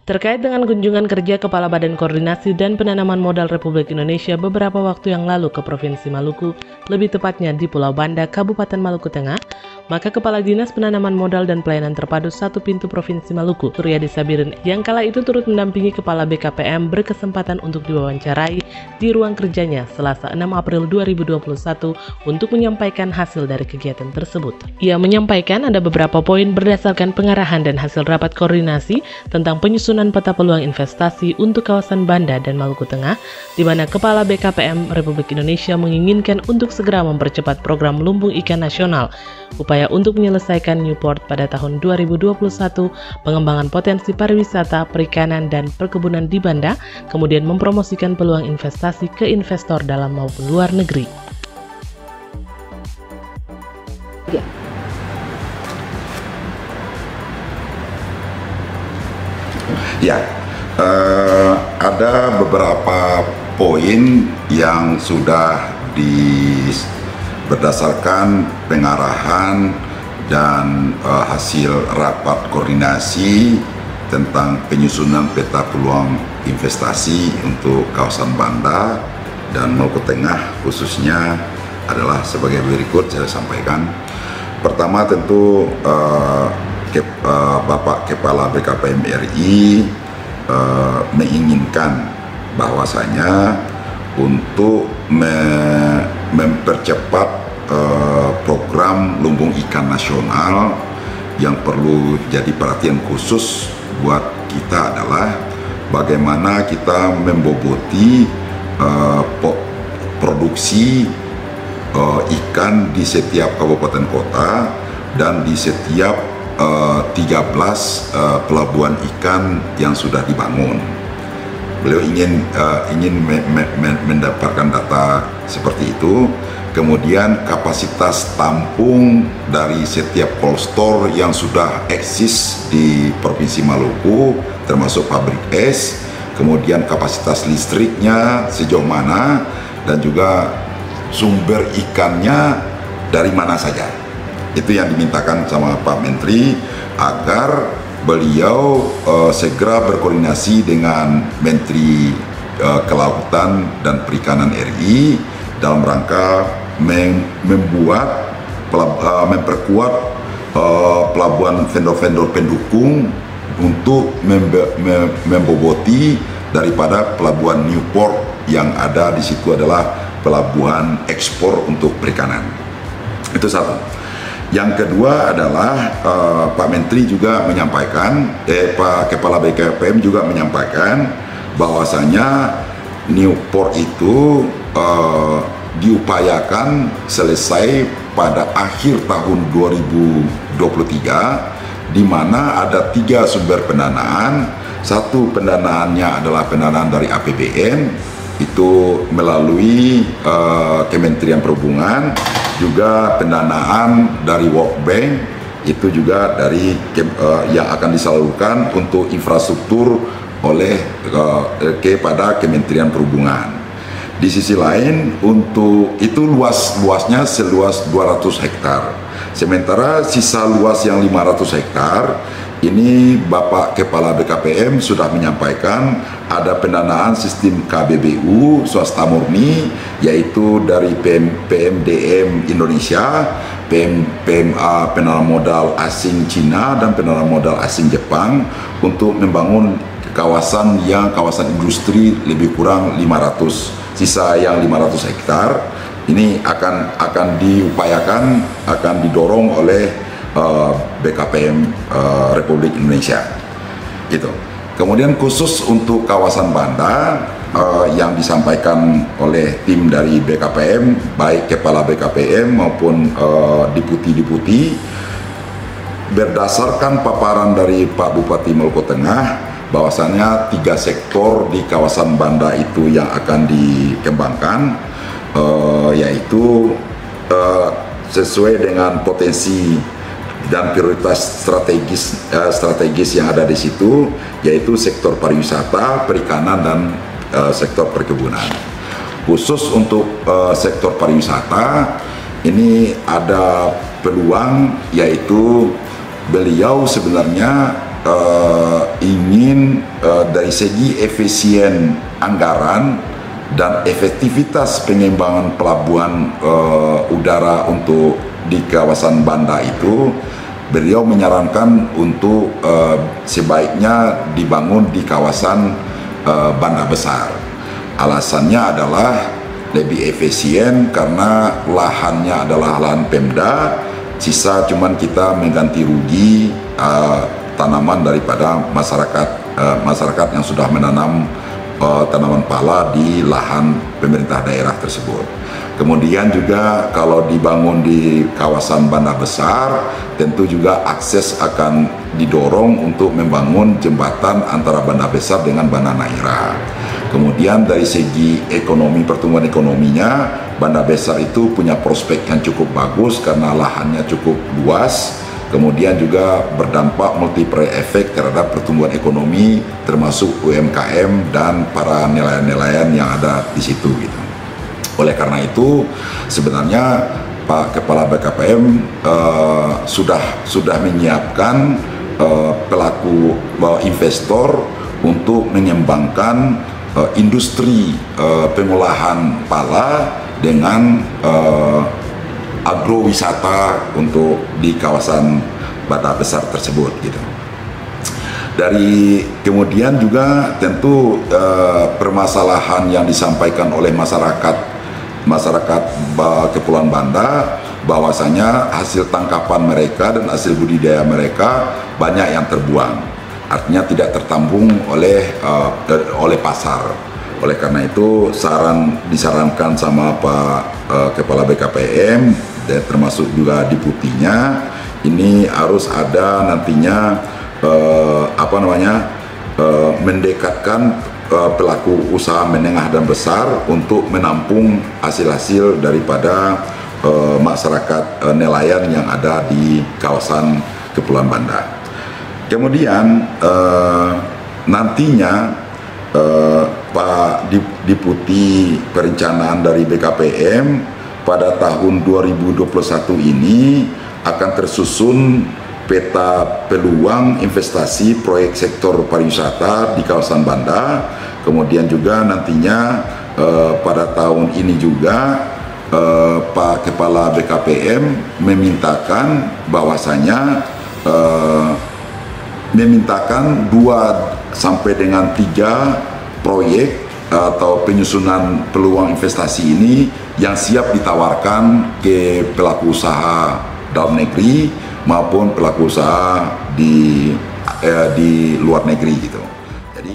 Terkait dengan kunjungan kerja Kepala Badan Koordinasi dan Penanaman Modal Republik Indonesia beberapa waktu yang lalu ke Provinsi Maluku, lebih tepatnya di Pulau Banda, Kabupaten Maluku Tengah, maka Kepala Dinas Penanaman Modal dan Pelayanan Terpadu Satu Pintu Provinsi Maluku, Suryadi Sabirin, yang kala itu turut mendampingi Kepala BKPM berkesempatan untuk diwawancarai di ruang kerjanya Selasa 6 April 2021 untuk menyampaikan hasil dari kegiatan tersebut. Ia menyampaikan ada beberapa poin berdasarkan pengarahan dan hasil rapat koordinasi tentang penyusunan peta peluang investasi untuk kawasan Banda dan Maluku Tengah, di mana Kepala BKPM Republik Indonesia menginginkan untuk segera mempercepat program Lumbung Ikan Nasional, upaya untuk menyelesaikan Newport pada tahun 2021, pengembangan potensi pariwisata, perikanan, dan perkebunan di Banda, kemudian mempromosikan peluang investasi ke investor dalam maupun luar negeri. Ya, ada beberapa poin yang sudah berdasarkan pengarahan dan hasil rapat koordinasi tentang penyusunan peta peluang investasi untuk kawasan Banda dan Maluku Tengah khususnya adalah sebagai berikut saya sampaikan. Pertama tentu Bapak Kepala BKPM RI menginginkan bahwasanya untuk mempercepat program Lumbung Ikan Nasional, yang perlu jadi perhatian khusus buat kita adalah bagaimana kita memboboti produksi ikan di setiap kabupaten kota dan di setiap 13 pelabuhan ikan yang sudah dibangun. Beliau ingin mendapatkan data seperti itu. Kemudian kapasitas tampung dari setiap cold store yang sudah eksis di Provinsi Maluku, termasuk pabrik es, kemudian kapasitas listriknya sejauh mana, dan juga sumber ikannya dari mana saja. Itu yang dimintakan sama Pak Menteri agar beliau segera berkoordinasi dengan Menteri Kelautan dan Perikanan RI dalam rangka memperkuat pelabuhan vendor-vendor pendukung untuk memboboti daripada pelabuhan Newport yang ada di situ adalah pelabuhan ekspor untuk perikanan. Itu satu. Yang kedua adalah Pak Menteri juga menyampaikan, Pak Kepala BKPM juga menyampaikan bahwasanya Newport itu diupayakan selesai pada akhir tahun 2023, di mana ada 3 sumber pendanaan. Satu pendanaannya adalah pendanaan dari APBN, itu melalui Kementerian Perhubungan, juga pendanaan dari World Bank, itu juga dari yang akan disalurkan untuk infrastruktur oleh kepada Kementerian Perhubungan. Di sisi lain, untuk itu luasnya seluas 200 hektar. Sementara sisa luas yang 500 hektar ini Bapak Kepala BKPM sudah menyampaikan ada pendanaan sistem KBBU swasta murni, yaitu dari PMDM Indonesia, PMA penanaman modal asing Cina, dan penanaman modal asing Jepang untuk membangun kawasan industri lebih kurang 500. Sisa yang 500 hektar ini akan diupayakan, akan didorong oleh BKPM Republik Indonesia. Itu. Kemudian khusus untuk kawasan Banda yang disampaikan oleh tim dari BKPM, baik Kepala BKPM maupun deputi-deputi, berdasarkan paparan dari Pak Bupati Maluku Tengah, bahwasannya 3 sektor di kawasan Banda itu yang akan dikembangkan, yaitu sesuai dengan potensi dan prioritas strategis yang ada di situ, yaitu sektor pariwisata, perikanan, dan sektor perkebunan. Khusus untuk sektor pariwisata ini ada peluang, yaitu beliau sebenarnya ingin dari segi efisien anggaran dan efektivitas pengembangan pelabuhan udara untuk di kawasan Banda itu, beliau menyarankan untuk sebaiknya dibangun di kawasan Banda Besar. Alasannya adalah lebih efisien karena lahannya adalah lahan Pemda, sisa cuman kita mengganti rugi tanaman daripada masyarakat yang sudah menanam tanaman pala di lahan pemerintah daerah tersebut. Kemudian juga kalau dibangun di kawasan Banda Besar, tentu juga akses akan didorong untuk membangun jembatan antara Banda Besar dengan Banda Naira. Kemudian dari segi ekonomi, pertumbuhan ekonominya, Banda Besar itu punya prospek yang cukup bagus karena lahannya cukup luas. Kemudian juga berdampak multiplier efek terhadap pertumbuhan ekonomi, termasuk UMKM dan para nelayan-nelayan yang ada di situ gitu. Oleh karena itu, sebenarnya Pak Kepala BKPM sudah menyiapkan pelaku investor untuk mengembangkan industri pengolahan pala dengan agrowisata untuk di kawasan Banda Besar tersebut gitu. Dari kemudian juga tentu permasalahan yang disampaikan oleh masyarakat Kepulauan Banda, bahwasanya hasil tangkapan mereka dan hasil budidaya mereka banyak yang terbuang, artinya tidak tertampung oleh pasar. Oleh karena itu disarankan sama Pak Kepala BKPM dan termasuk juga Diputinya, ini harus ada nantinya mendekatkan pelaku usaha menengah dan besar untuk menampung hasil-hasil daripada masyarakat nelayan yang ada di kawasan Kepulauan Banda. Kemudian nantinya Pak Diputi Perencanaan dari BKPM pada tahun 2021 ini akan tersusun peta peluang investasi proyek sektor pariwisata di kawasan Banda. Kemudian juga nantinya pada tahun ini juga Pak Kepala BKPM memintakan bahwasanya memintakan 2 sampai dengan 3 proyek atau penyusunan peluang investasi ini yang siap ditawarkan ke pelaku usaha dalam negeri maupun pelaku usaha di luar negeri gitu. Jadi